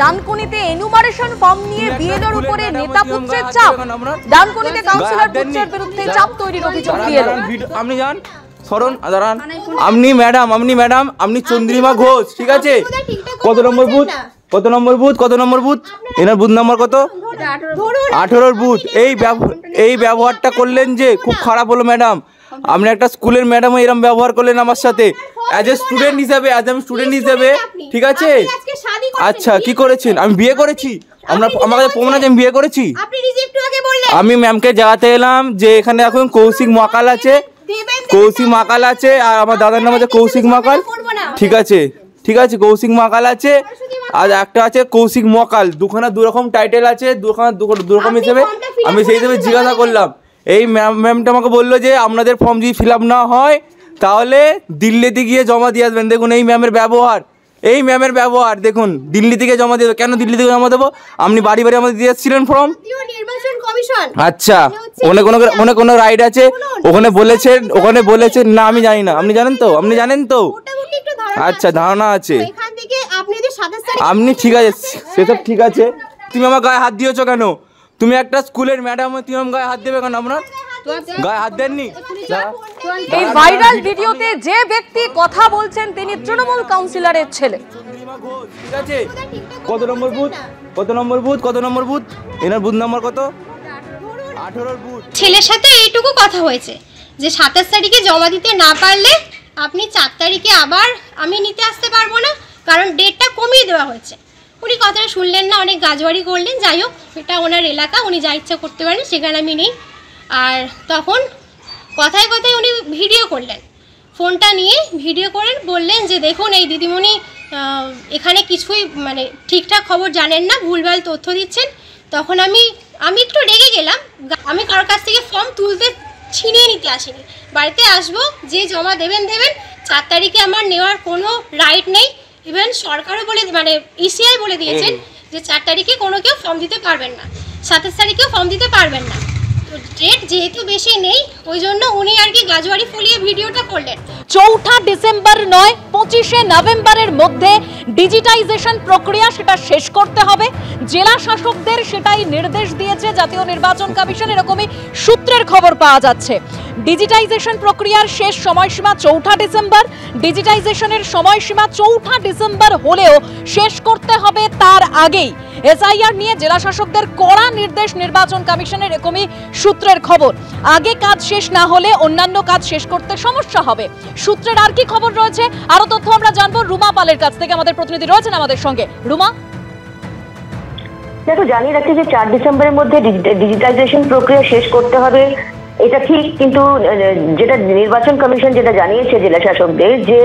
ডানকুনিতে enumeration form নিয়ে বিএলওর উপরে নেতা পুত্রের চাপ। ডানকুনিতে কাউন্সিলর পুত্রের বিরুদ্ধে চাপ তৈরির অভিযোগ বিএলও। আপনি জান সরণ দাঁড়ান, আপনি ম্যাডাম আপনি চন্দ্রিমা ঘোষ, ঠিক আছে? কত নম্বর বুথ, কত নম্বর বুথ, কত নম্বর বুথ? এনার বুথ নাম্বার কত? 18 বুথ। এই ব্যবহারটা করলেন যে খুব খারাপ হলো ম্যাডাম। আপনি একটা স্কুলের ম্যাডাম এরকম ব্যবহার করলেন আমার সাথে অ্যাজ এ স্টুডেন্ট হিসাবে, ঠিক আছে? আচ্ছা কি করেছেন? আমি বিয়ে করেছি, আমাকে প্রমাণ আছে আমি বিয়ে করেছি। আমি ম্যামকে জানাতে এলাম যে এখানে এখন কৌশিক মাকাল আছে, আর আমার দাদার নাম আছে কৌশিক মাকাল, ঠিক আছে? কৌশিক মাকাল আছে আর একটা আছে কৌশিক মকাল, দুখানা দুরকম টাইটেল আছে, দুরকম হিসেবে আমি সেই হিসেবে জিজ্ঞাসা করলাম। এই ম্যামটা আমাকে বললো যে আপনাদের ফর্ম যদি ফিল আপ না হয় তাহলে দিল্লিতে গিয়ে জমা দিয়ে আসবেন। দেখুন এই ম্যামের ব্যবহার, দেখুন দিল্লিতে গিয়ে জমা দিয়ে দেবো। কেন দিল্লি থেকে জমা দেবো? আপনি বাড়ি আমাদের দিয়ে এসেছিলেন ফর্ম। আচ্ছা ওখানে কোনো রাইট আছে? ওখানে বলেছেন না, আমি জানি না। আপনি জানেন তো? আচ্ছা ধারণা আছে আপনি, ঠিক আছে সেসব ঠিক আছে। তুমি আমার গায়ে হাত দিয়েছো কেন? তুমি একটা স্কুলের ম্যাডাম, তুমি আমার গায়ে হাত দেবে কেন? আপনার গায়ে হাত দেননি। এই ভাইরাল ভিডিওতে যে ব্যক্তি কথা বলছেন তিনি তৃণমূল কাউন্সিলরের ছেলে। ঠিক আছে, কত নম্বর বুথ? এনার বুথ নাম্বার কত? 18 বুথ। ছেলের সাথে এইটুকু কথা হয়েছে যে 27 তারিখে জমা দিতে না পারলে আপনি 4 তারিখে আবার আমি নিতে আসতে পারবো না, কারণ ডেটটা কমিয়ে দেওয়া হয়েছে। উনি কথাটা শুনলেন না, অনেক গাজবাড়ি করলেন। যাই হোক, এটা ওনার এলাকা, উনি যা ইচ্ছা করতে পারেন, সেখানে আমি নেই। আর তখন কথায় উনি ভিডিও করলেন, ফোনটা নিয়ে ভিডিও করেন, বললেন যে দেখুন এই দিদিমণি এখানে কিছুই মানে ঠিকঠাক খবর জানেন না, ভুলভাল তথ্য দিচ্ছেন। তখন আমি একটু রেগে গেলাম। আমি কারোর কাছ থেকে ফর্ম তুলতে ছিনিয়ে নিতে আসিনি, বাড়িতে আসবো, যে জমা দেবেন 4 তারিখে আমার নেওয়ার কোনো রাইট নেই। ইভেন সরকারও ইসিআই বলে দিয়েছেন যে 4 তারিখে কোনো কেউ ফর্ম দিতে পারবেন না, 27 তারিখেও ফর্ম দিতে পারবেন না। তো ডেট যেহেতু বেশি নেই, ওই জন্য উনি আর কি গাজওয়ারি ফুলিয়ে ভিডিওটা করলেন। 4 ডিসেম্বর নয় 25 নভেম্বরের মধ্যে ডিজিটাইজেশন প্রক্রিয়া সেটা শেষ করতে হবে। জেলা শাসকদের সেটাই নির্দেশ দিয়েছে জাতীয় নির্বাচন কমিশন, এরকমই সূত্রের খবর পাওয়া যাচ্ছে। ডিজিটাইজেশন প্রক্রিয়ার শেষ সময়সীমা 4 ডিসেম্বর। ডিজিটাইজেশনের সময়সীমা 4 ডিসেম্বর হলেও শেষ করতে হবে তার আগেই। এসআইআর নিয়ে জেলা শাসকদের কড়া নির্দেশ নির্বাচন কমিশনের, এরকমই সূত্রের খবর। আগে কাজ শেষ না হলে অন্যান্য কাজ শেষ করতে সমস্যা হবে। সূত্রের আর কি খবর রয়েছে, আরো তথ্য আমরা জানবো রুমা পালের কাছ থেকে। আমাদের প্রতিনিধি রয়েছেন আমাদের সঙ্গে। রুমা, দেখো জানিয়ে রাখছি যে 4 ডিসেম্বরের মধ্যে ডিজিটাইজেশন প্রক্রিয়া শেষ করতে হবে, এটা ঠিক। কিন্তু যেটা নির্বাচন কমিশন যেটা জানিয়েছে জেলা শাসকদের, যে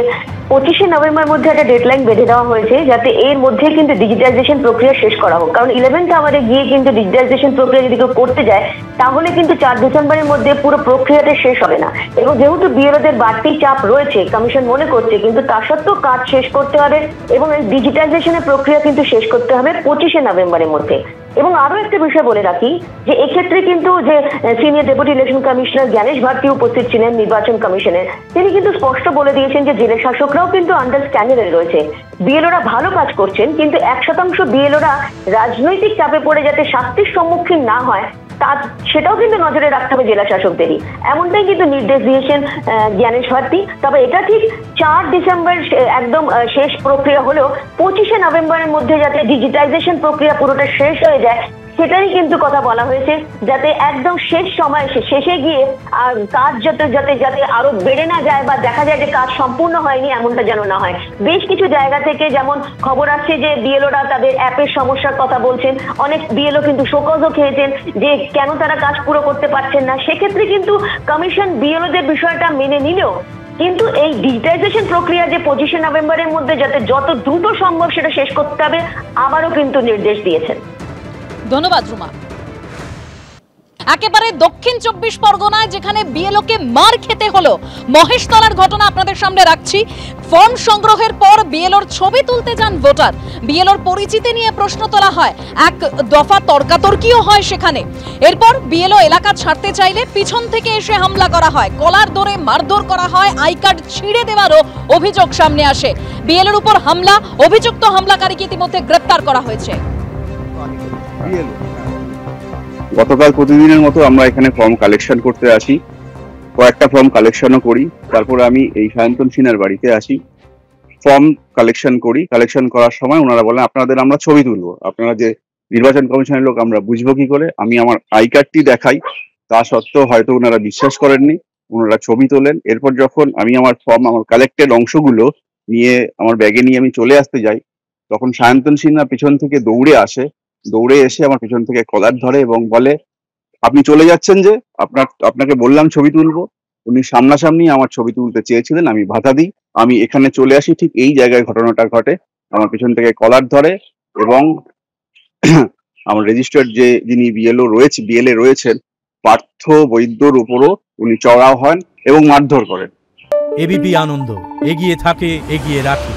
25 নভেম্বরের মধ্যে একটা ডেডলাইন বেঁধে দেওয়া হয়েছে যাতে এর মধ্যে কিন্তু ডিজিটাইজেশন প্রক্রিয়া শেষ করা হোক। কারণ 11th আওয়ারে গিয়ে কিন্তু ডিজিটাইজেশন প্রক্রিয়া যদি কেউ করতে যায় তাহলে কিন্তু 4 ডিসেম্বরের মধ্যে পুরো প্রক্রিয়াটা শেষ হবে না। এবং যেহেতু বিএলওদের বাড়তি চাপ রয়েছে কমিশন মনে করছে, কিন্তু তা সত্ত্বেও কাজ শেষ করতে হবে এবং এই ডিজিটাইজেশনের প্রক্রিয়া কিন্তু শেষ করতে হবে 25 নভেম্বরের মধ্যে। এবং আরো একটা বিষয় বলে রাখি যে এক্ষেত্রে কিন্তু যে senior deputy election commissioner Gyanesh Bharti উপস্থিত ছিলেন নির্বাচন কমিশনের, তিনি কিন্তু স্পষ্ট বলে দিয়েছেন যে জেলা শাসকরাও কিন্তু আন্ডারস্ট্যান্ডিংয়ে রয়েছে। বিএলওরা ভালো কাজ করছেন, কিন্তু 1% বিএলওরা রাজনৈতিক চাপে পড়ে যাতে শাস্তির সম্মুখীন না হয় সেটাও কিন্তু নজরে রাখতে হবে জেলা শাসকদেরই, এমনটাই কিন্তু নির্দেশ দিয়েছেন জ্ঞানেশ ভারতী। তবে এটা ঠিক 4 ডিসেম্বর একদম শেষ প্রক্রিয়া হলেও 25 নভেম্বরের মধ্যে যাতে ডিজিটাইজেশন প্রক্রিয়া পুরোটা শেষ হয়ে যায় সেটারই কিন্তু কথা বলা হয়েছে, যাতে একদম শেষ সময় শেষে গিয়ে কাজ যাতে আরো বেড়ে না যায় বা দেখা যায় যে কাজ সম্পূর্ণ হয়নি এমনটা যেন না হয়। বেশ কিছু জায়গা থেকে যেমন খবর আসছে যে বিএলওরা তাদের অ্যাপের সমস্যার কথা বলছেন, অনেক বিএলও কিন্তু শোকজও খেয়েছেন যে কেন তারা কাজ পুরো করতে পারছেন না। সেক্ষেত্রে কিন্তু কমিশন বিএলওদের বিষয়টা মেনে নিলেও কিন্তু এই ডিজিটাইজেশন প্রক্রিয়া যে 25 নভেম্বরের মধ্যে যাতে যত দ্রুত সম্ভব সেটা শেষ করতে হবে আবারও কিন্তু নির্দেশ দিয়েছেন। ধন্যবাদ রুমা। একেবারে দক্ষিণ 24 পরগনায়, যেখানে বিএলওকে মার খেতে হলো। মহেশতলার ঘটনা আপনাদের সামনে রাখছি। ফর্ম সংগ্রহের পর বিএলওর ছবি তুলতে যান ভোটার, বিএলওর পরিচিতি নিয়ে প্রশ্ন তোলা হয়, এক দফা তর্কাতর্কিও হয় সেখানে। এরপর বিএলও এলাকা ছাড়তে চাইলে পিছন থেকে এসে হামলা করা হয়, কলার ধরে মারধর করা হয়, আই কার্ড ছিঁড়ে দেওয়ারও অভিযোগ সামনে আসে। বিএলওর উপর হামলা, অভিযুক্ত হামলাকারীকে ইতিমধ্যে গ্রেপ্তার করা হয়েছে। গতকাল প্রতিদিনের মতো আমরা এখানে ফর্ম কালেকশন করতে আসি, কয়েকটা ফর্ম কালেকশনও করি। তারপর আমি এই সায়ন্তন সিনহার বাড়িতে আসি, ফর্ম কালেকশন করি। কালেকশন করার সময় ওনারা বলেন আপনাদের আমরা ছবি তুলবো, আপনারা যে নির্বাচন কমিশনের লোক আমরা বুঝবো কি করে। আমি আমার আই কার্ডটি দেখাই, তা সত্ত্বেও হয়তো ওনারা বিশ্বাস করেননি, ওনারা ছবি তোলেন। এরপর যখন আমি আমার ফর্ম, আমার কালেক্টেড অংশগুলো নিয়ে আমার ব্যাগে নিয়ে আমি চলে আসতে যাই, তখন সায়ন্তন সিনহা পিছন থেকে দৌড়ে এসে আমার পিছন থেকে কলার ধরে এবং বলে আপনি চলে যাচ্ছেন যে, আপনাকে বললাম ছবি তুলবো। উনি সামনাসামনি আমার ছবি তুলতে চেয়েছিলেন, আমি বাধা দিই। আমি এখানে চলে আসি, ঠিক এই জায়গায় ঘটনাটা ঘটে। আমার পিছন থেকে কলার ধরে এবং আমার রেজিস্টার্ড যিনি বিএলএ রয়েছেন পার্থ বৈদ্যর উপরও উনি চড়াও হন এবং মারধর করেন। এবিপি আনন্দ, এগিয়ে থাকে, এগিয়ে রাখে।